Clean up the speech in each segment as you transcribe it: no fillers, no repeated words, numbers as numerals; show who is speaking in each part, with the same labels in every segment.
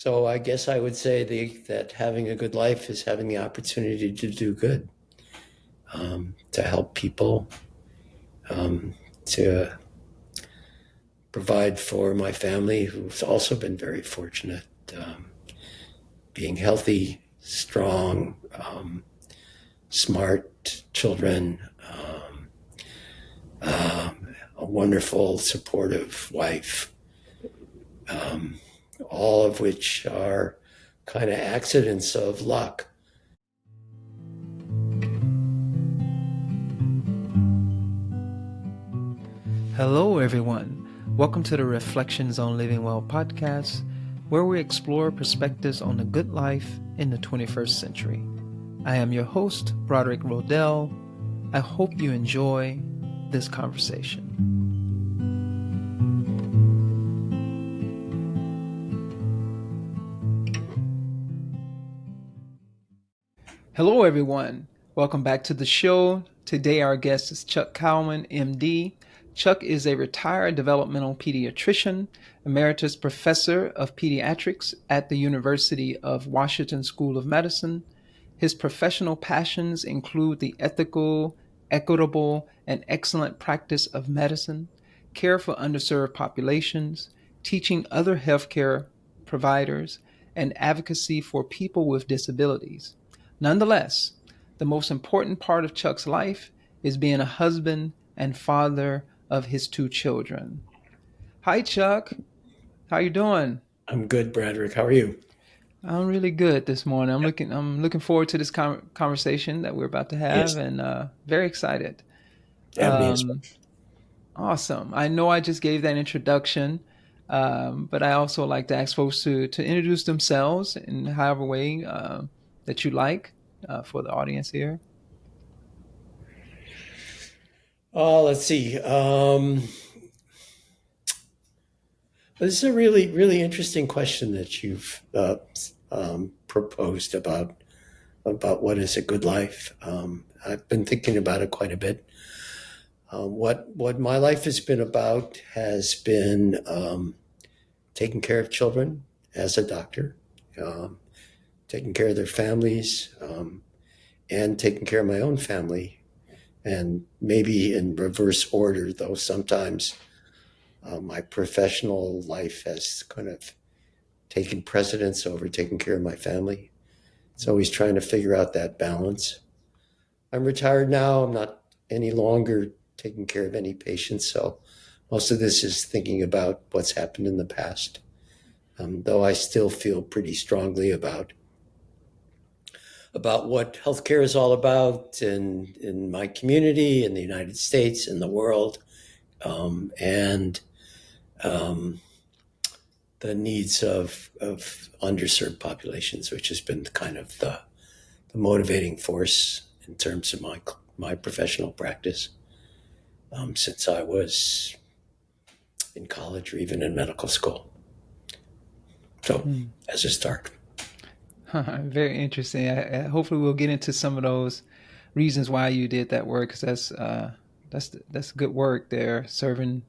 Speaker 1: So I guess I would say that having a good life is having the opportunity to do good, to help people, to provide for my family, who's also been very fortunate, being healthy, strong, smart children, a wonderful, supportive wife, all of which are kind of accidents of luck.
Speaker 2: Hello, everyone. Welcome to the Reflections on Living Well podcast, where we explore perspectives on the good life in the 21st century. I am your host, Broderick Rodell. I hope you enjoy this conversation. Hello, everyone. Welcome back to the show. Today, our guest is Chuck Cowan, MD. Chuck is a retired developmental pediatrician, emeritus professor of pediatrics at the University of Washington School of Medicine. His professional passions include the ethical, equitable, and excellent practice of medicine, care for underserved populations, teaching other healthcare providers, and advocacy for people with disabilities. Nonetheless, the most important part of Chuck's life is being a husband and father of his two children. Hi, Chuck. How you doing?
Speaker 1: I'm good, Broderick. How are you?
Speaker 2: I'm really good this morning. I'm looking forward to this conversation that we're about to have,
Speaker 1: Yes,
Speaker 2: and very excited.
Speaker 1: yeah, me as well.
Speaker 2: Um, awesome. I know I just gave that introduction, but I also like to ask folks to introduce themselves in however way that you like for the audience here.
Speaker 1: Oh, let's see. This is a really, really interesting question that you've proposed about what is a good life. I've been thinking about it quite a bit. What my life has been about has been taking care of children as a doctor, um, taking care of their families, and taking care of my own family, and maybe in reverse order, though sometimes my professional life has kind of taken precedence over taking care of my family. It's always trying to figure out that balance. I'm retired now. I'm not any longer taking care of any patients. So most of this is thinking about what's happened in the past. Though I still feel pretty strongly about what healthcare is all about in my community, in the United States, in the world, and um, the needs of underserved populations, which has been kind of the motivating force in terms of my professional practice since I was in college or even in medical school. So,
Speaker 2: Hmm.
Speaker 1: as a start.
Speaker 2: Very interesting. Hopefully, we'll get into some of those reasons why you did that work, because that's good work there, serving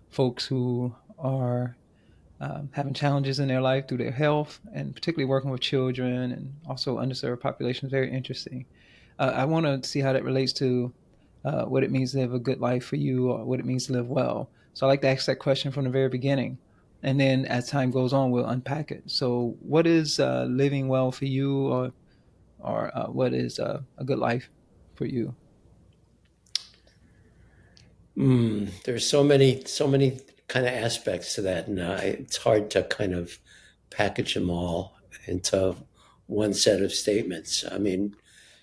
Speaker 2: folks who are having challenges in their life through their health, and particularly working with children and also underserved populations. Very interesting. I want to see how that relates to what it means to live a good life for you, or what it means to live well. So I like to ask that question from the very beginning. And then as time goes on, we'll unpack it. So, what is living well for you, or what is a good life for you?
Speaker 1: There's so many kind of aspects to that, and it's hard to kind of package them all into one set of statements. I mean,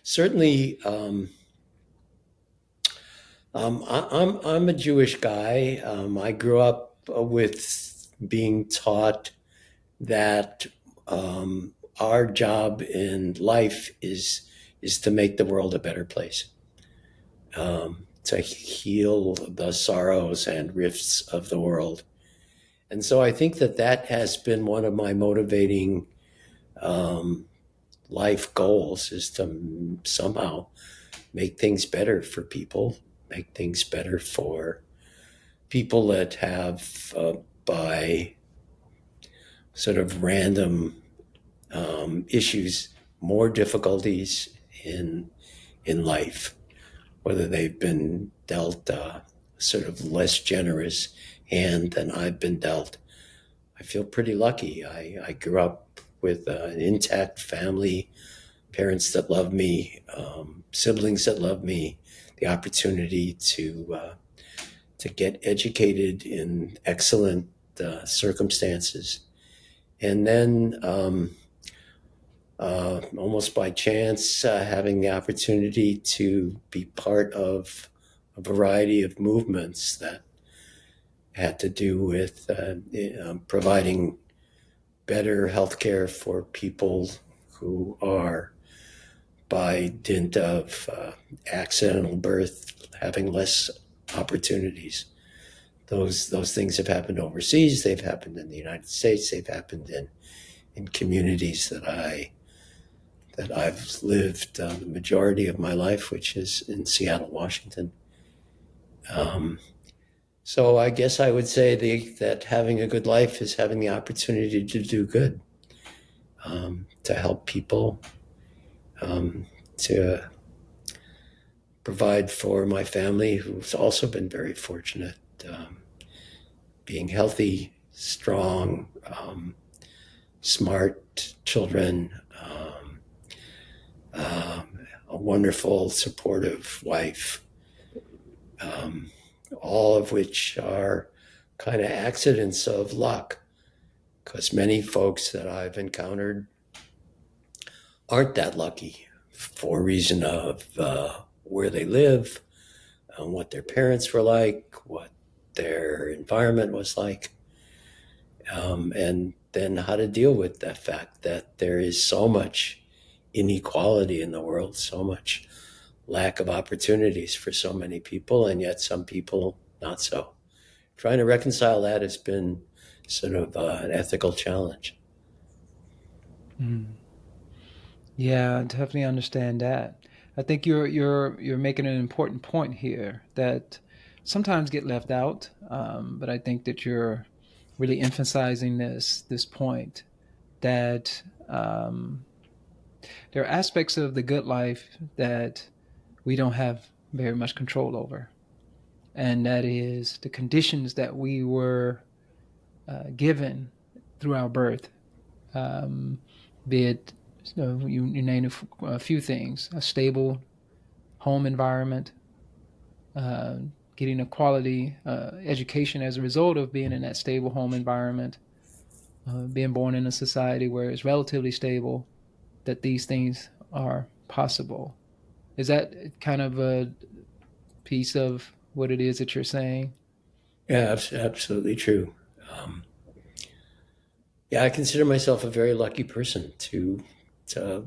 Speaker 1: certainly, I'm a Jewish guy. I grew up with being taught that our job in life is to make the world a better place, to heal the sorrows and rifts of the world. And so I think that has been one of my motivating um, life goals, is to somehow make things better for people, make things better for people that have, by sort of random issues, more difficulties in life, whether they've been dealt sort of less generous hand than I've been dealt. I feel pretty lucky. I grew up with an intact family, parents that love me, siblings that love me, the opportunity to get educated in excellent circumstances. And then almost by chance, having the opportunity to be part of a variety of movements that had to do with providing better healthcare for people who are, by dint of accidental birth, having less opportunities. Those things have happened overseas. They've happened in the United States. They've happened in communities that I've lived the majority of my life, which is in Seattle, Washington. So I guess I would say that having a good life is having the opportunity to do good, to help people, to provide for my family, who's also been very fortunate, being healthy, strong, smart children, a wonderful, supportive wife, all of which are kind of accidents of luck, because many folks that I've encountered aren't that lucky for reason of where they live, what their parents were like, what their environment was like, and then how to deal with that fact that there is so much inequality in the world, so much lack of opportunities for so many people, and yet some people not so. Trying to reconcile that has been sort of an ethical challenge.
Speaker 2: Yeah, I definitely understand that. I think you're making an important point here that sometimes get left out, but I think that you're really emphasizing this point that there are aspects of the good life that we don't have very much control over, and that is the conditions that we were given through our birth, be it you name a few things: a stable home environment, getting a quality education as a result of being in that stable home environment, being born in a society where it's relatively stable, that these things are possible. Is that kind of a piece of what it is that you're saying?
Speaker 1: Yeah, absolutely true. Yeah, I consider myself a very lucky person to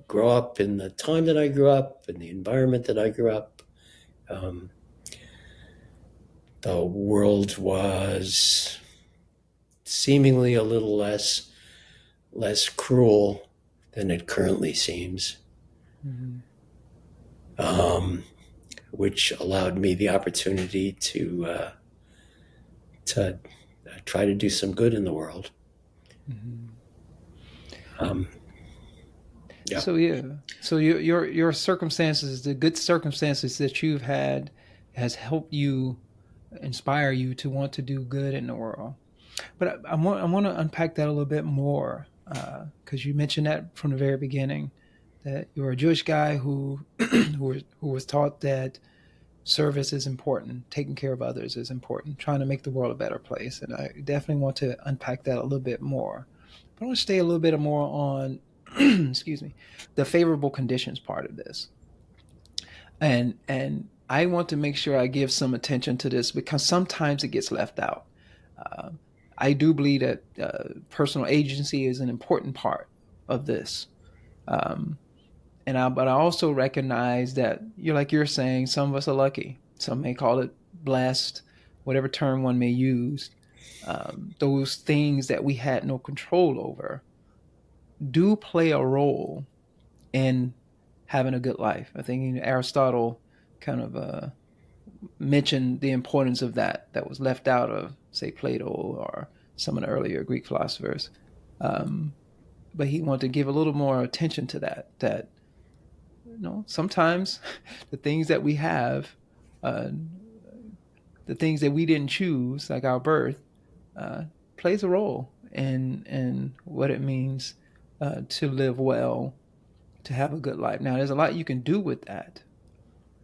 Speaker 1: grow up in the time that I grew up, in the environment that I grew up. The world was seemingly a little less cruel than it currently seems,
Speaker 2: Mm-hmm.
Speaker 1: which allowed me the opportunity to try to do some good in the world.
Speaker 2: Mm-hmm.
Speaker 1: Um, yeah.
Speaker 2: So your circumstances, the good circumstances that you've had, has helped you, inspire you to want to do good in the world. But I want to unpack that a little bit more, because you mentioned that from the very beginning, that you're a Jewish guy who who was taught that service is important, taking care of others is important, trying to make the world a better place, and I definitely want to unpack that a little bit more. But I want to stay a little bit more on, excuse me, the favorable conditions part of this, and I want to make sure I give some attention to this because sometimes it gets left out. Uh, I do believe that personal agency is an important part of this. Um, but I also recognize that you're saying, some of us are lucky. Some may call it blessed, whatever term one may use. Those things that we had no control over do play a role in having a good life. I think Aristotle kind of mentioned the importance of that was left out of, say, Plato or some of the earlier Greek philosophers. Um, but he wanted to give a little more attention to that sometimes the things that we have, uh, the things that we didn't choose, like our birth, uh, plays a role in what it means to live well, to have a good life. Now, there's a lot you can do with that,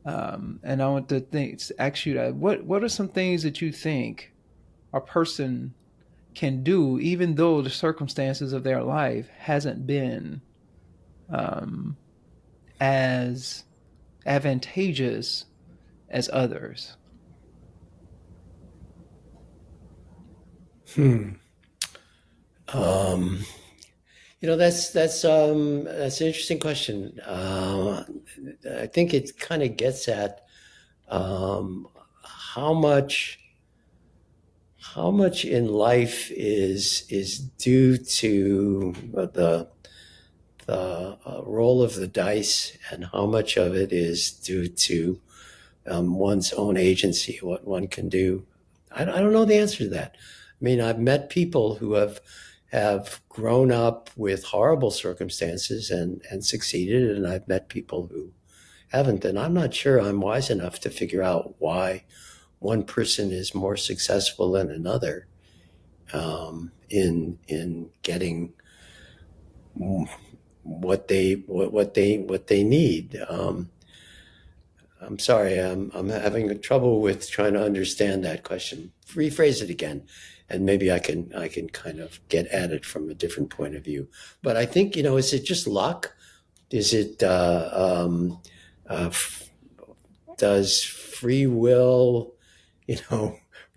Speaker 2: and I want to ask you that what are some things that you think a person can do, even though the circumstances of their life hasn't been um, as advantageous as others?
Speaker 1: Hmm. Um, that's an interesting question. I think it kind of gets at um, how much how much in life is due to the role of the dice, and how much of it is due to one's own agency, what one can do. I don't know the answer to that. I mean, I've met people who have grown up with horrible circumstances and succeeded, and I've met people who haven't. And I'm not sure I'm wise enough to figure out why one person is more successful than another in getting what they need. I'm sorry, I'm having trouble with trying to understand that question. Rephrase it again, and maybe I can kind of get at it from a different point of view. But I think, is it just luck? Is it does free will,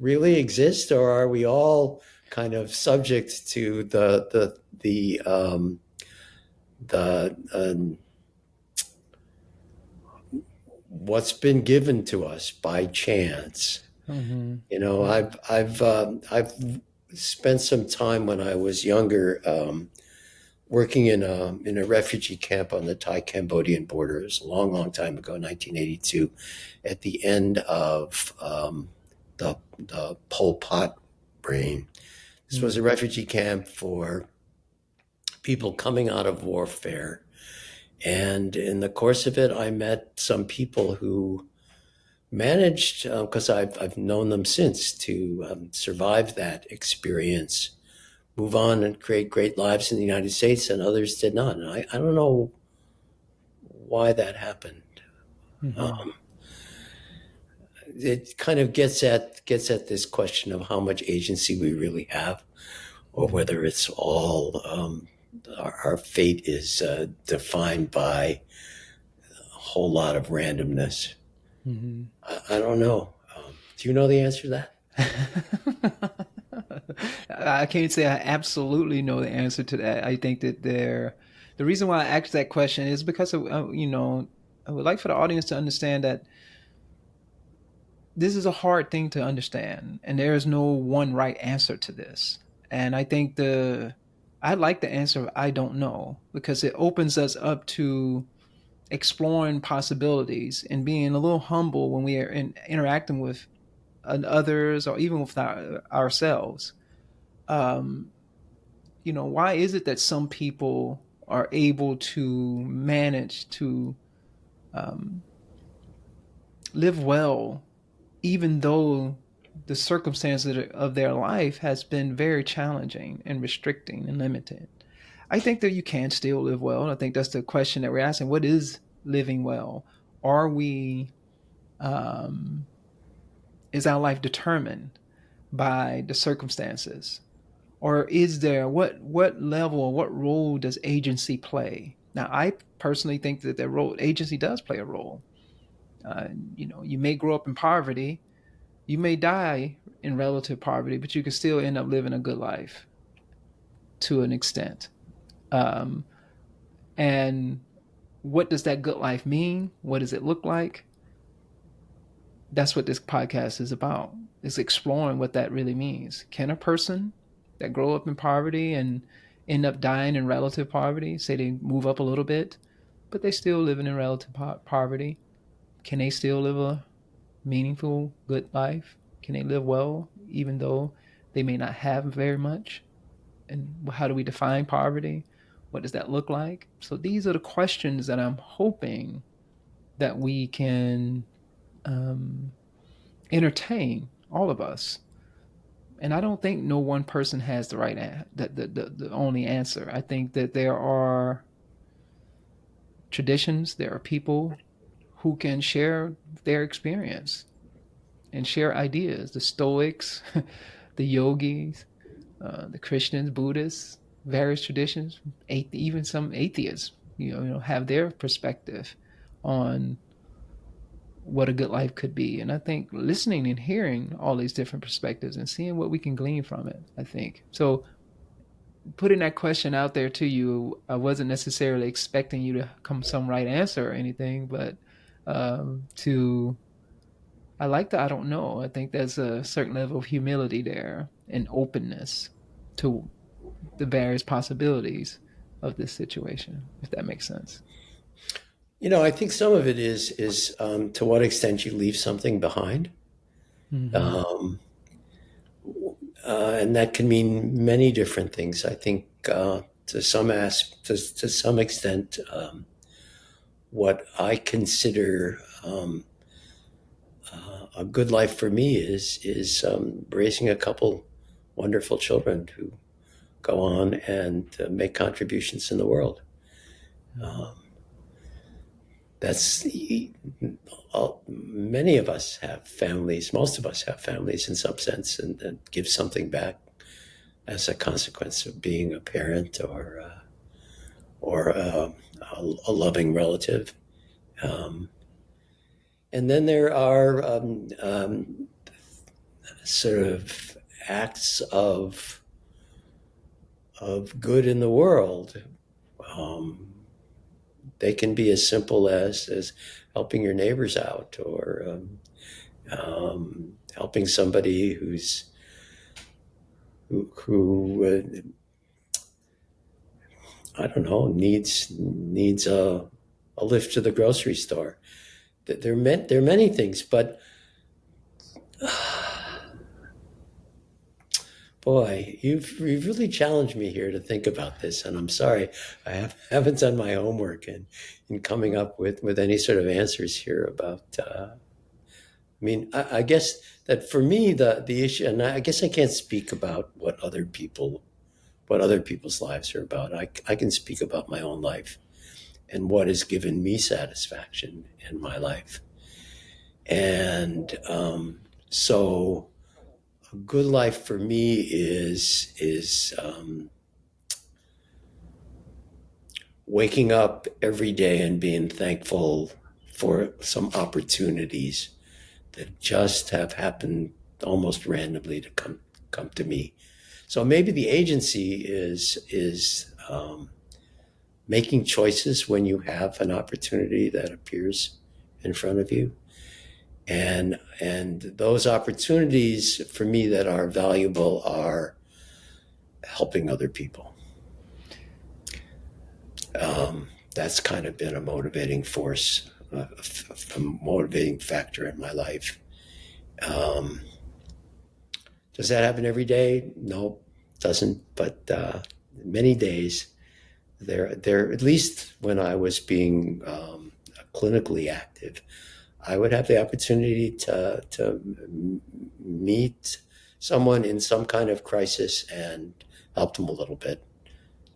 Speaker 1: really exist, or are we all kind of subject to the what's been given to us by chance?
Speaker 2: Mm-hmm.
Speaker 1: I've spent some time when I was younger working in a refugee camp on the Thai-Cambodian border. It was a long, long time ago, 1982, at the end of the Pol Pot reign. This was a refugee camp for people coming out of warfare. And in the course of it, I met some people who managed, because I've known them since, to survive that experience, move on and create great lives in the United States, and others did not. And I don't know why that happened.
Speaker 2: Mm-hmm.
Speaker 1: It kind of gets at this question of how much agency we really have, or whether it's all our fate is defined by a whole lot of randomness.
Speaker 2: Mm-hmm.
Speaker 1: I don't know. Do you know the answer to that?
Speaker 2: I can't say I absolutely know the answer to that. I think that the reason why I asked that question is because I would like for the audience to understand that this is a hard thing to understand, and there is no one right answer to this. And I think I like the answer of I don't know, because it opens us up to exploring possibilities and being a little humble when we are interacting with others, or even with ourselves. Um, why is it that some people are able to manage to um, live well, even though the circumstances of their life has been very challenging and restricting and limited? I think that you can still live well. And I think that's the question that we're asking. What is living well? Are we, um, is our life determined by the circumstances? Or is there, what level or what role does agency play? Now, I personally think that the role agency does play a role. You may grow up in poverty, you may die in relative poverty, but you can still end up living a good life to an extent. Um, and what does that good life mean? What does it look like? That's what this podcast is about. Is exploring what that really means. Can a person that grow up in poverty and end up dying in relative poverty, say they move up a little bit, but they still living in relative poverty, can they still live a meaningful, good life? Can they live well, even though they may not have very much? And how do we define poverty? What does that look like? So these are the questions that I'm hoping that we can entertain, all of us. And I don't think no one person has the right the only answer. I think that there are traditions, there are people who can share their experience and share ideas. The Stoics, the yogis, the Christians, Buddhists, various traditions, even some atheists, have their perspective on what a good life could be. And I think listening and hearing all these different perspectives and seeing what we can glean from it, I think. So putting that question out there to you, I wasn't necessarily expecting you to come some right answer or anything, but to I like the I don't know. I think there's a certain level of humility there and openness to the various possibilities of this situation, if that makes sense.
Speaker 1: I think some of it is to what extent you leave something behind.
Speaker 2: Mm-hmm.
Speaker 1: Um, and that can mean many different things. I think to some extent, what I consider a good life for me is raising a couple wonderful children who go on and make contributions in the world.
Speaker 2: Mm-hmm.
Speaker 1: Um, that's many of us have families. Most of us have families in some sense, and give something back as a consequence of being a parent or a loving relative. Um, and then there are sort of acts of good in the world. Um, they can be as simple as helping your neighbors out, or helping somebody who I don't know, needs a lift to the grocery store. There are many things, but boy, you've really challenged me here to think about this, and I'm sorry haven't done my homework in coming up with any sort of answers here about. I mean, I guess that for me the issue, and I guess I can't speak about what other people's lives are about. I can speak about my own life and what has given me satisfaction in my life. And so a good life for me is waking up every day and being thankful for some opportunities that just have happened almost randomly to come to me. So maybe the agency is making choices when you have an opportunity that appears in front of you, and those opportunities for me that are valuable are helping other people. That's kind of been a motivating force, a motivating factor in my life. Um, does that happen every day? No, it doesn't. But many days, there at least when I was being clinically active, I would have the opportunity to meet someone in some kind of crisis and help them a little bit.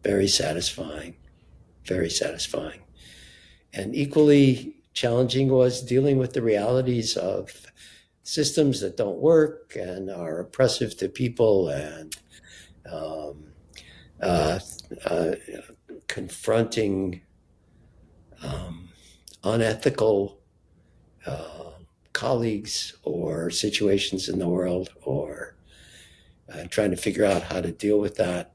Speaker 1: Very satisfying, very satisfying. And equally challenging was dealing with the realities of systems that don't work and are oppressive to people, and um, uh, uh, confronting unethical uh, colleagues or situations in the world, or trying to figure out how to deal with that,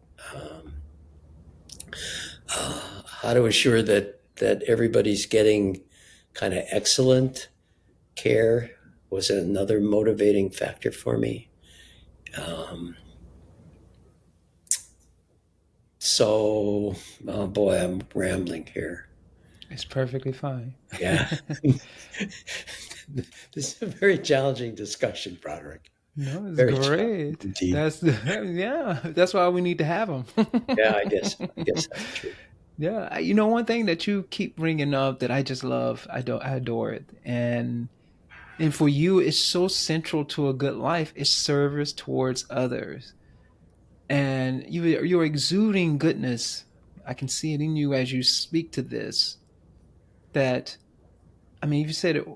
Speaker 1: how to assure that everybody's getting kind of excellent care was another motivating factor for me. Um, so, oh boy, I'm rambling here.
Speaker 2: It's perfectly fine.
Speaker 1: Yeah. This is a very challenging discussion, Broderick.
Speaker 2: No, it's
Speaker 1: Very challenging
Speaker 2: great.
Speaker 1: indeed.
Speaker 2: That's yeah. That's why we need to have them.
Speaker 1: Yeah, I guess that's true.
Speaker 2: Yeah, you know, one thing that you keep bringing up that I just love, I adore it, and for you, it's so central to a good life. It's service towards others, and you're exuding goodness. I can see it in you as you speak to this. That I mean, you've said it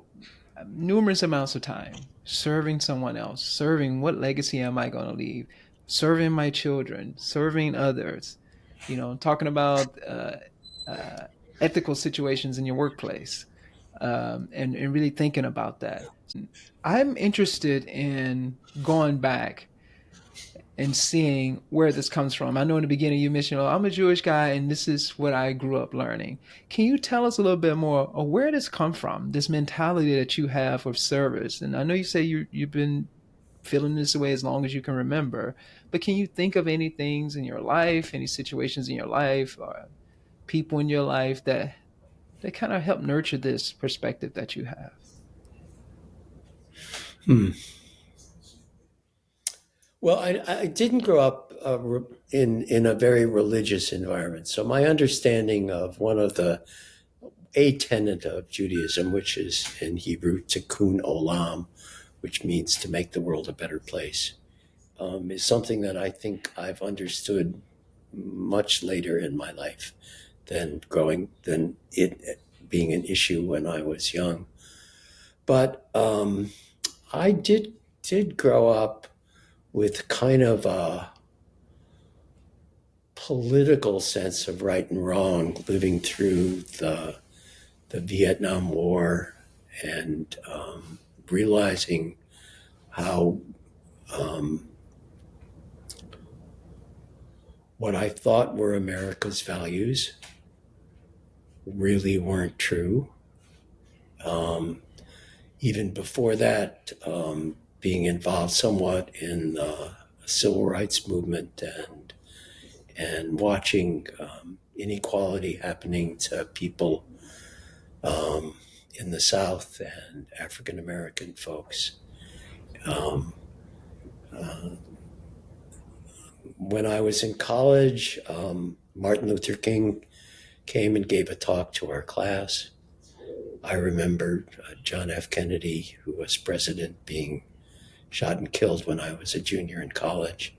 Speaker 2: numerous amounts of time. Serving someone else, serving. What legacy am I going to leave? Serving my children, serving others. You know, talking about uh, ethical situations in your workplace, and really thinking about that. I'm interested in going back and seeing where this comes from. I know in the beginning you mentioned, oh, I'm a Jewish guy and this is what I grew up learning. Can you tell us a little bit more of where this come from, this mentality that you have of service? And I know you say you've been feeling this way as long as you can remember, but can you think of any things in your life, any situations in your life, or people in your life that kind of help nurture this perspective that you have?
Speaker 1: Hmm. Well, I didn't grow up in a very religious environment, so my understanding of one of the a tenet of Judaism, which is in Hebrew tikkun olam, which means to make the world a better place, is something that I think I've understood much later in my life than it being an issue when I was young. But I did grow up with kind of a political sense of right and wrong, living through the Vietnam War and realizing how what I thought were America's values really weren't true. Um, Even before that, being involved somewhat in the civil rights movement and watching inequality happening to people um, in the South and African American folks. Um, uh, when I was in college, Martin Luther King came and gave a talk to our class. I remember John F. Kennedy, who was president, being shot and killed when I was a junior in college.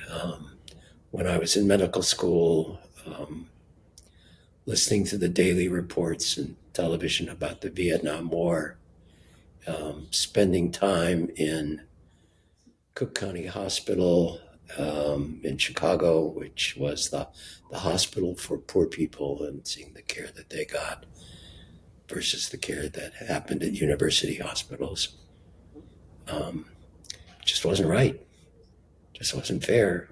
Speaker 1: Um, when I was in medical school, listening to the daily reports and television about the Vietnam War, spending time in Cook County Hospital in Chicago, which was the hospital for poor people, and seeing the care that they got versus the care that happened at university hospitals. Um, just wasn't right. Just wasn't fair.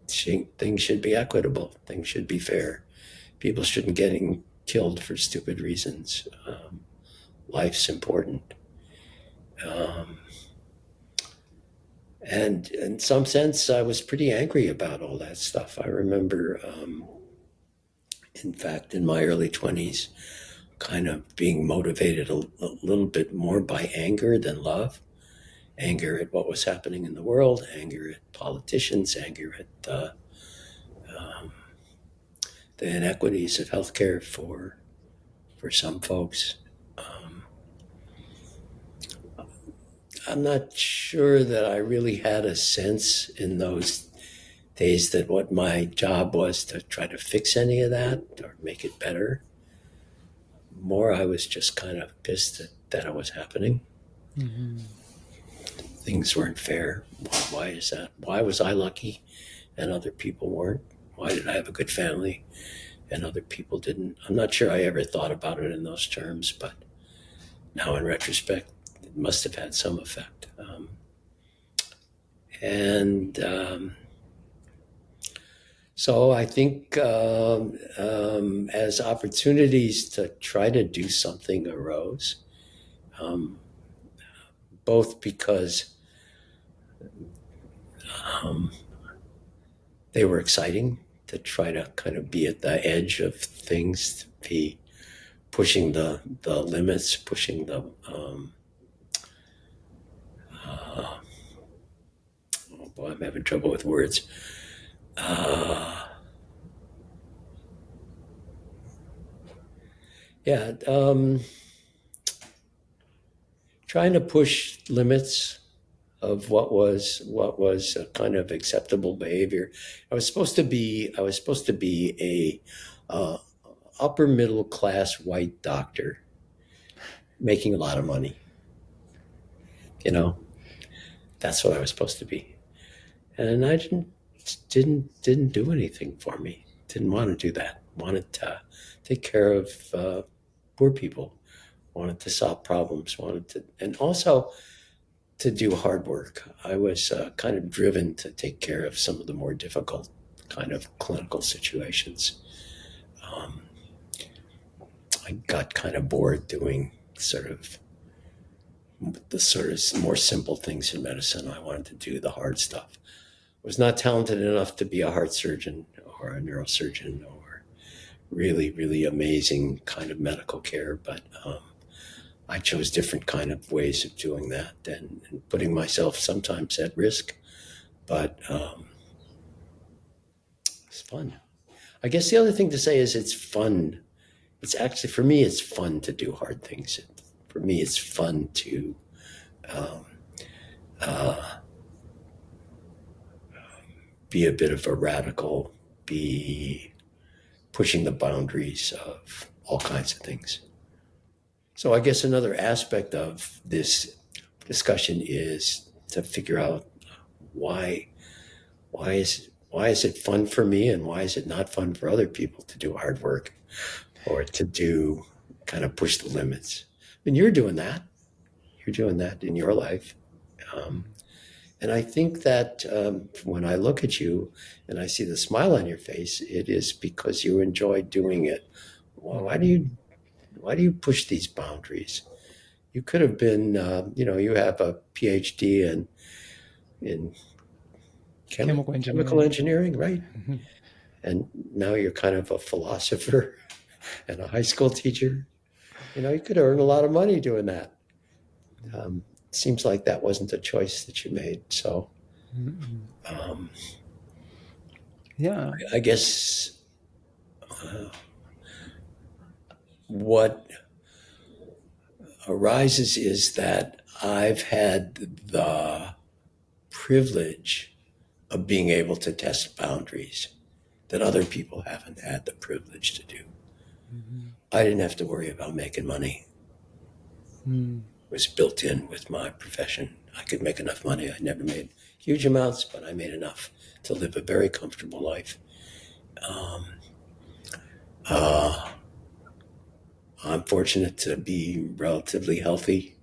Speaker 1: Things should be equitable. Things should be fair. People shouldn't getting killed for stupid reasons. Life's important. Um, and in some sense, I was pretty angry about all that stuff. I remember, in fact, in my early 20s, kind of being motivated a little bit more by anger than love. Anger at what was happening in the world, anger at politicians, anger at um, the inequities of healthcare for some folks. Um, I'm not sure that I really had a sense in those days that what my job was to try to fix any of that or make it better. More, I was just kind of pissed that it was happening.
Speaker 2: Mm-hmm.
Speaker 1: Things weren't fair. Why is that? Why was I lucky and other people weren't? Why did I have a good family and other people didn't? I'm not sure I ever thought about it in those terms, but now in retrospect, it must have had some effect. And So I think as opportunities to try to do something arose, um, both because um, they were exciting to try to kind of be at the edge of things, to be pushing the limits, pushing the uh, oh boy, I'm having trouble with words. Uh, Yeah, trying to push limits of what was a kind of acceptable behavior. I was supposed to be a upper middle class white doctor making a lot of money. You know, that's what I was supposed to be, and I didn't do anything for me. Didn't want to do that. Wanted to take care of poor people. Wanted to solve problems. Wanted to, and also to do hard work. I was kind of driven to take care of some of the more difficult kind of clinical situations. Um, I got kind of bored doing sort of more simple things in medicine. I wanted to do the hard stuff. I was not talented enough to be a heart surgeon or a neurosurgeon or really, really amazing kind of medical care, but I chose different kind of ways of doing that and putting myself sometimes at risk, but it's fun. I guess the other thing to say is it's fun. It's actually, for me, it's fun to do hard things. For me, it's fun to um, uh, be a bit of a radical, be pushing the boundaries of all kinds of things. So I guess another aspect of this discussion is to figure out why why is it fun for me and why is it not fun for other people to do hard work or to do kind of push the limits. I mean, you're doing that in your life. um, and I think that when I look at you and I see the smile on your face, it is because you enjoy doing it. Well, why do you push these boundaries? You could have been, you have a PhD in
Speaker 2: Chemical
Speaker 1: chemical
Speaker 2: engineering.
Speaker 1: engineering, right?
Speaker 2: Mhm.
Speaker 1: And now you're kind of a philosopher and a high school teacher. You could earn a lot of money doing that. Seems like that wasn't a choice that you made. So
Speaker 2: Mhm.
Speaker 1: um,
Speaker 2: Yeah.
Speaker 1: I guess uh, what arises is that I've had the privilege of being able to test boundaries that other people haven't had the privilege to do.
Speaker 2: Mhm.
Speaker 1: I didn't have to worry about making money.
Speaker 2: Mm.
Speaker 1: It was built in with my profession. I could make enough money. I never made huge amounts, but I made enough to live a very comfortable life. Um, uh, I'm fortunate to be relatively healthy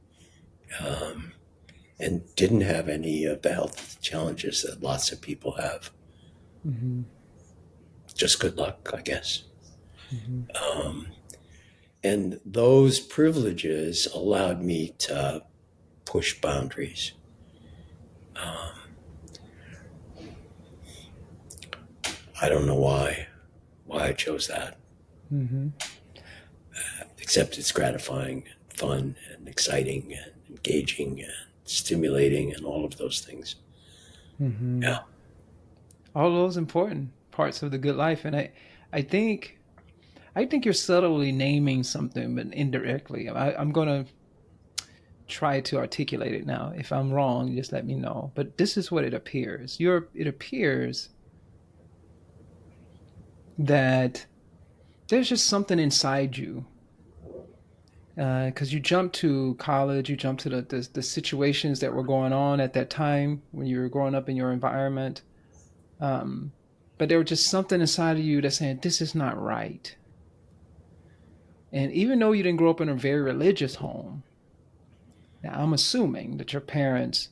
Speaker 1: um, and didn't have any of the health challenges that lots of people have.
Speaker 2: Mhm.
Speaker 1: Just good luck, I guess.
Speaker 2: Mhm.
Speaker 1: Um, and those privileges allowed me to push boundaries. Um, I don't know why I chose that,
Speaker 2: Mhm.
Speaker 1: except it's gratifying and fun and exciting and engaging and stimulating and all of those things. Yeah.
Speaker 2: Mhm. All those important parts of the good life, and I think, I think you're subtly naming something, but indirectly. I'm gonna try to articulate it now. If I'm wrong, just let me know. But this is what it appears. It appears that there's just something inside you, because you jumped to college, you jumped to the situations that were going on at that time when you were growing up in your environment. Um, but there was just something inside of you that's saying this is not right. And even though you didn't grow up in a very religious home, now I'm assuming that your parents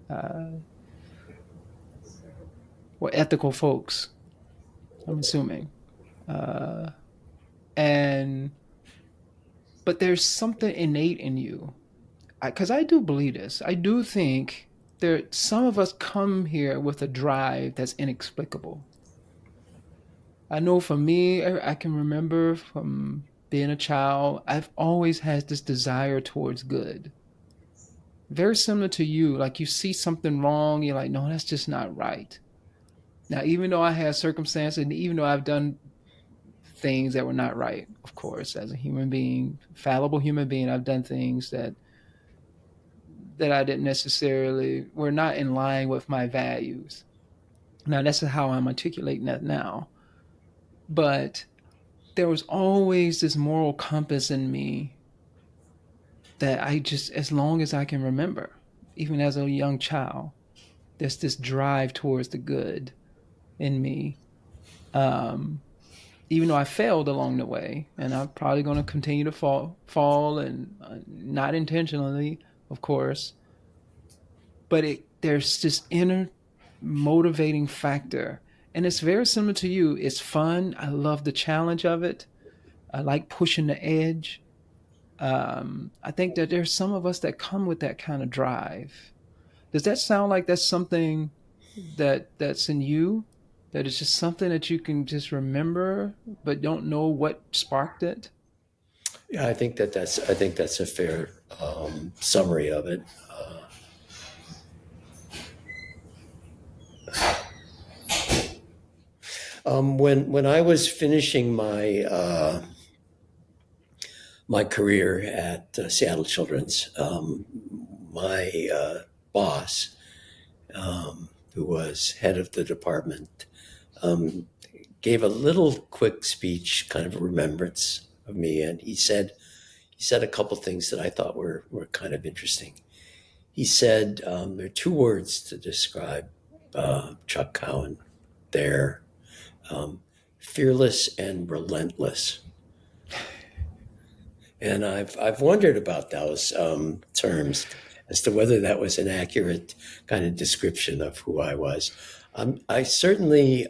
Speaker 2: uh, were ethical folks. I'm assuming, uh, and but there's something innate in you, because I do believe this. I do think there some of us come here with a drive that's inexplicable. I know for me, I can remember from being a child, I've always had this desire towards good. Very similar to you, like you see something wrong, you're like, no, that's just not right. Now, even though I had circumstances and even though I've done things that were not right. Of course, as a human being, fallible human being, I've done things that I didn't necessarily were not in line with my values. Now that's how I'm articulating that now. But there was always this moral compass in me that I just, as long as I can remember, even as a young child, there's this drive towards the good in me. Um, Even though I failed along the way, and I'm probably going to continue to fall, and not intentionally, of course, but there's this inner motivating factor, and it's very similar to you. It's fun. I love the challenge of it. I like pushing the edge. I think that there's some of us that come with that kind of drive. Does that sound like that's something that's in you? That it's just something that you can just remember, but don't know what sparked it?
Speaker 1: Yeah, I think that's a fair summary of it. When I was finishing my career at Seattle Children's, my boss, who was head of the department, gave a little quick speech, kind of a remembrance of me, and he said a couple things that I thought were kind of interesting. He said there are two words to describe Chuck Cowan. They're fearless and relentless. And I've wondered about those terms as to whether that was an accurate kind of description of who I was. I certainly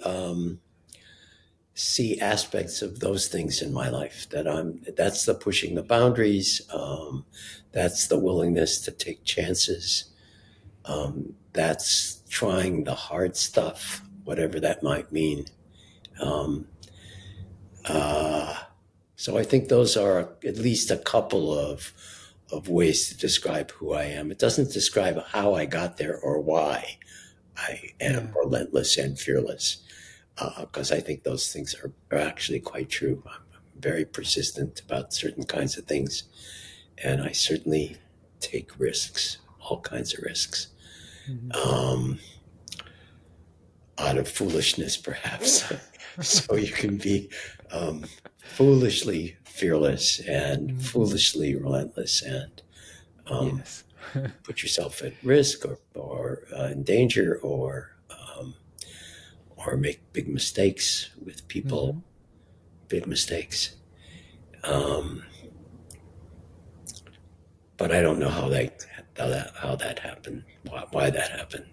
Speaker 1: see aspects of those things in my life. That's the pushing the boundaries. That's the willingness to take chances. That's trying the hard stuff, whatever that might mean. So I think those are at least a couple of ways to describe who I am. It doesn't describe how I got there or why I am relentless and fearless, because I think those things are actually quite true. I'm very persistent about certain kinds of things, and I certainly take risks, all kinds of risks, out of foolishness, perhaps. So you can be foolishly fearless and foolishly relentless, and
Speaker 2: Yes.
Speaker 1: put yourself at risk or in danger, or make big mistakes with people, big mistakes. But I don't know how that happened, why that happened.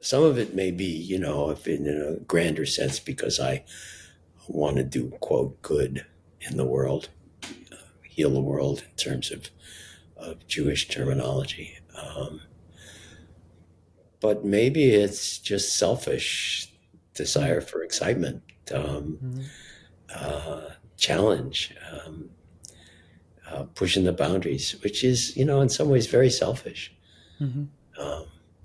Speaker 1: Some of it may be, if in a grander sense, because I want to do, quote, good in the world, heal the world in terms of Jewish terminology. But maybe it's just selfish desire for excitement, challenge, pushing the boundaries, which is, in some ways very selfish.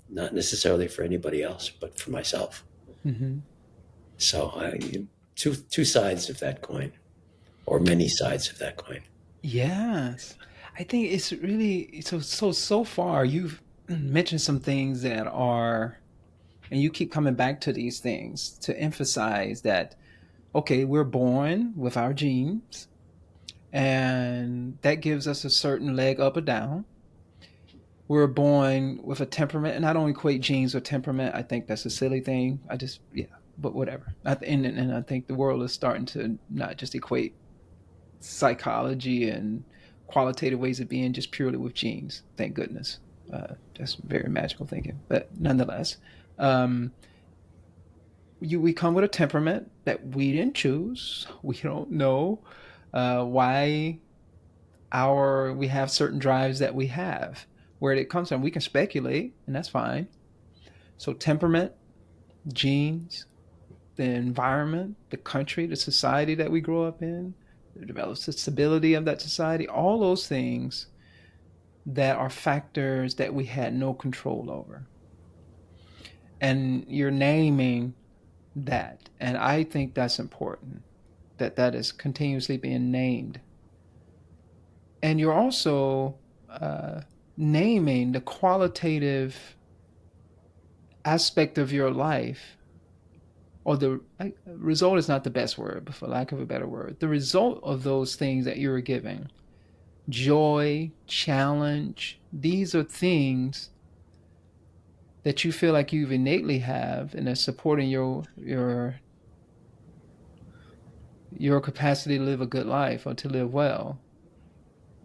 Speaker 1: Not necessarily for anybody else, but for myself. So two sides of that coin, or many sides of that coin.
Speaker 2: Yes. I think it's really so far you've mentioned some things that are, and you keep coming back to these things to emphasize that, okay, we're born with our genes, and that gives us a certain leg up or down. We're born with a temperament, and I don't equate genes with temperament. I think that's a silly thing. But whatever. And I think the world is starting to not just equate psychology and qualitative ways of being just purely with genes. Thank goodness. That's very magical thinking. But nonetheless, we come with a temperament that we didn't choose. We don't know why we have certain drives that we have. Where it comes from, we can speculate, and that's fine. So temperament, genes, the environment, the country, the society that we grow up in, the stability of that society, all those things that are factors that we had no control over. And you're naming that. And I think that's important. that is continuously being named. And you're also naming the qualitative aspect of your life, or the result is not the best word, but for lack of a better word, the result of those things that you're giving, joy, challenge, these are things that you feel like you innately have and are supporting your capacity to live a good life or to live well.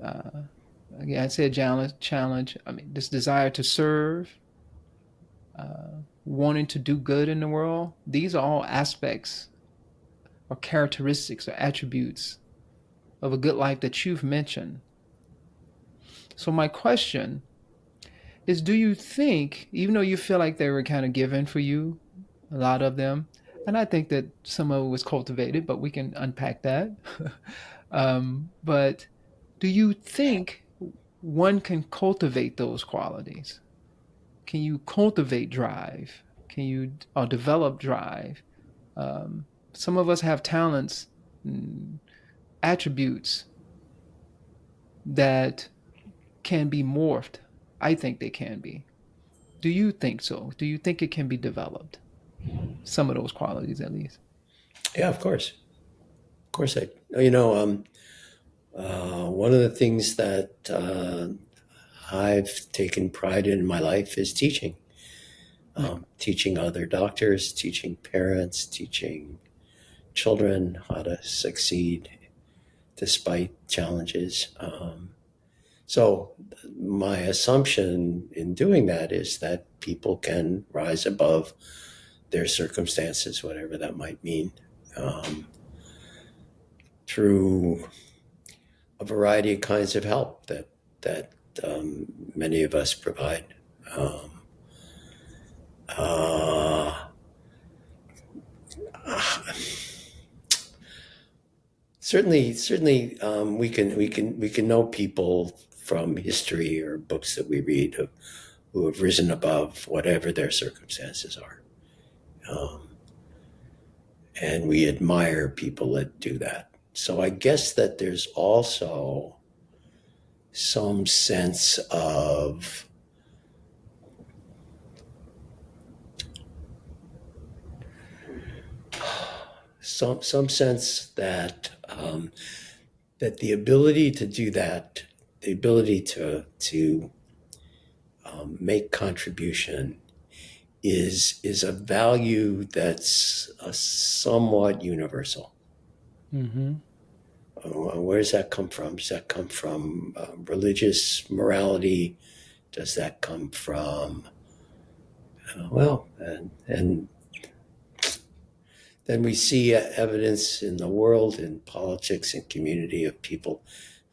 Speaker 2: Again, I'd say a challenge. I mean, this desire to serve, wanting to do good in the world. These are all aspects or characteristics or attributes of a good life that you've mentioned. So my question is, do you think, even though you feel like they were kind of given for you, a lot of them, and I think that some of it was cultivated, but we can unpack that. But do you think one can cultivate those qualities? Can you cultivate drive? Can you develop drive? Some of us have talents, attributes that can be morphed. I think they can be. Do you think so? Do you think it can be developed? Some of those qualities, at least.
Speaker 1: Yeah, of course. Of course, one of the things that I've taken pride in my life is teaching. Teaching other doctors, teaching parents, teaching children how to succeed despite challenges. So my assumption in doing that is that people can rise above their circumstances, whatever that might mean, through a variety of kinds of help that many of us provide. Certainly, we can know people from history or books that we read who have risen above whatever their circumstances are, and we admire people that do that. So I guess that there's also some sense of some sense that that the ability to do that, the ability to make contribution, is a value that's somewhat universal.
Speaker 2: Mm-hmm.
Speaker 1: Where does that come from? Does that come from religious morality? Does that come from and then we see evidence in the world, in politics and community, of people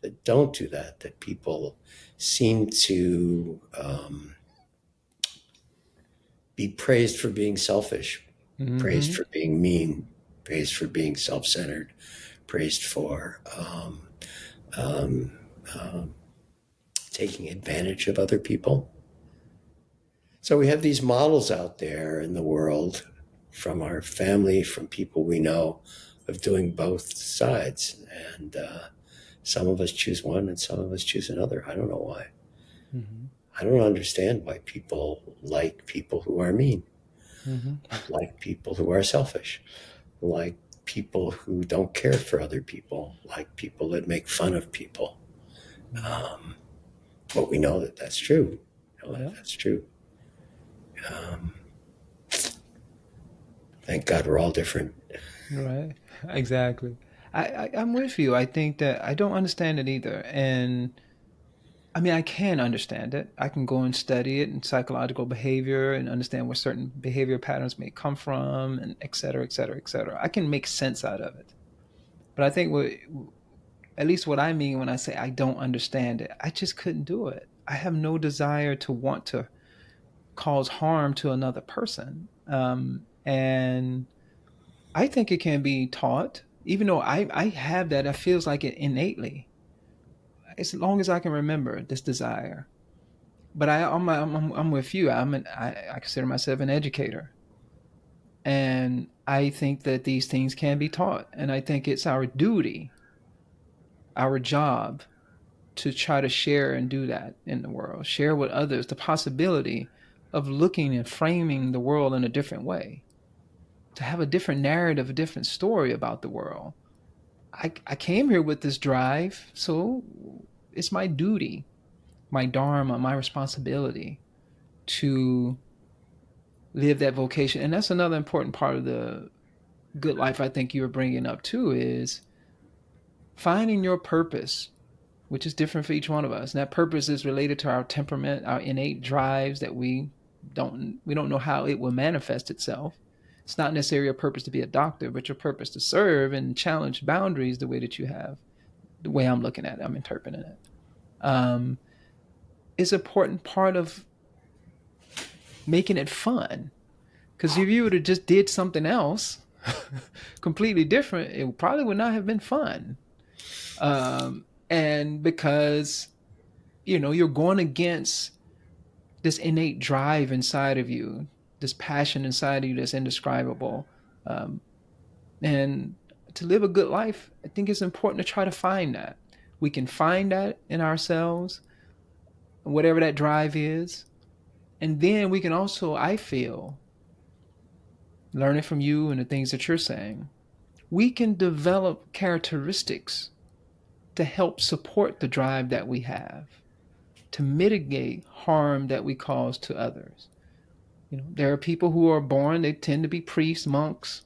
Speaker 1: that don't do that, that people seem to be praised for being selfish, praised for being mean, praised for being self-centered, praised for taking advantage of other people. So we have these models out there in the world, from our family, from people we know, of doing both sides. And some of us choose one and some of us choose another. I don't know why.
Speaker 2: Mm-hmm.
Speaker 1: I don't understand why people like people who are mean, like people who are selfish, like people who don't care for other people, like people that make fun of people. But we know that that's true. That's true. Thank God we're all different.
Speaker 2: Right. Exactly. I'm with you. I think that I don't understand it either. And I mean, I can understand it. I can go and study it in psychological behavior and understand where certain behavior patterns may come from, and et cetera, et cetera, et cetera. I can make sense out of it. But I think at least what I mean when I say I don't understand it, I just couldn't do it. I have no desire to want to cause harm to another person. And I think it can be taught, even though I have that. It feels like it innately, as long as I can remember this desire. But I'm with you. I consider myself an educator, And I think that these things can be taught. And I think it's our duty, our job, to try to share and do that in the world, share with others the possibility of looking and framing the world in a different way, to have a different narrative, a different story about the world. I came here with this drive, so it's my duty, my dharma, my responsibility to live that vocation. And that's another important part of the good life I think you were bringing up too, is finding your purpose, which is different for each one of us. And that purpose is related to our temperament, our innate drives that we don't know how it will manifest itself. It's not necessarily a purpose to be a doctor, but your purpose to serve and challenge boundaries the way that you have, the way I'm looking at it, I'm interpreting it. Is an important part of making it fun. Because if you would have just did something else completely different, it probably would not have been fun. And because, you're going against this innate drive inside of you, this passion inside of you that's indescribable. And to live a good life, I think it's important to try to find that. We can find that in ourselves, whatever that drive is. And then we can also, I feel, learning from you and the things that you're saying, we can develop characteristics to help support the drive that we have, to mitigate harm that we cause to others. There are people who are born, they tend to be priests, monks.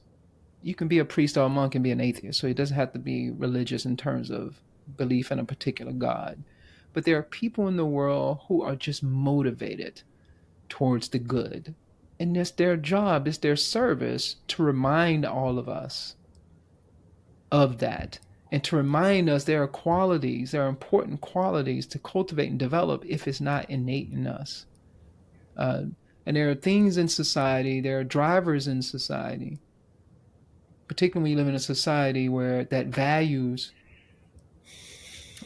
Speaker 2: You can be a priest or a monk and be an atheist, so it doesn't have to be religious in terms of belief in a particular God. But there are people in the world who are just motivated towards the good. And it's their job, it's their service to remind all of us of that, and to remind us there are important qualities to cultivate and develop if it's not innate in us. And there are things in society, there are drivers in society, particularly when you live in a society where that values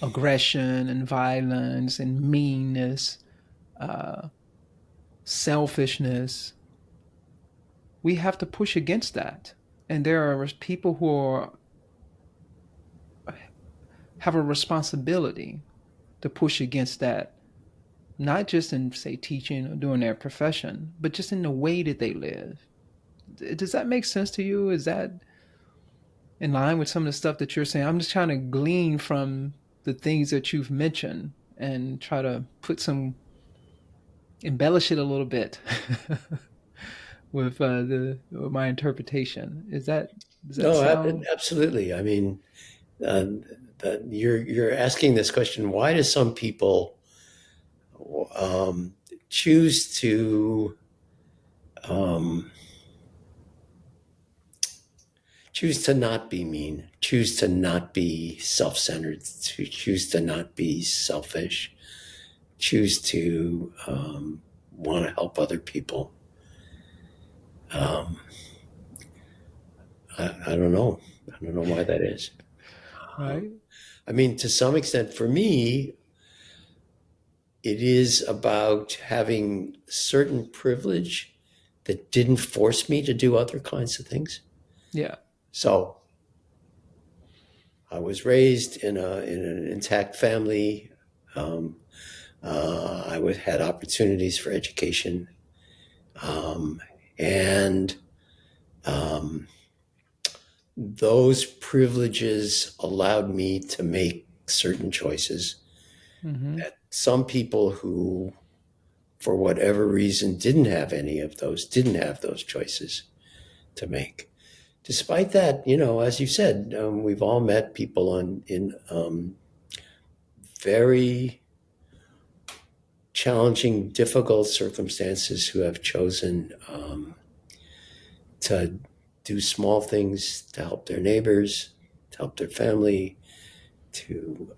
Speaker 2: aggression and violence and meanness, selfishness. We have to push against that. And there are people who have a responsibility to push against that, not just in, say, teaching or doing their profession, but just in the way that they live. Does that make sense to you? Is that in line with some of the stuff that you're saying? I'm just trying to glean from the things that you've mentioned and try to embellish it a little bit with my interpretation. Does that
Speaker 1: No,
Speaker 2: sound?
Speaker 1: absolutely. I mean, you're asking this question: why do some people choose to choose to not be mean, choose to not be self-centered, to choose to not be selfish, choose to want to help other people? I don't know. I don't know why that is.
Speaker 2: Right.
Speaker 1: I mean, to some extent, for me, it is about having certain privilege that didn't force me to do other kinds of things.
Speaker 2: Yeah.
Speaker 1: So I was raised in an intact family. I had opportunities for education, and those privileges allowed me to make certain choices
Speaker 2: Mm-hmm.
Speaker 1: that some people who, for whatever reason, didn't have those choices to make. Despite that, as you said, we've all met people in very challenging, difficult circumstances who have chosen to do small things to help their neighbors, to help their family, to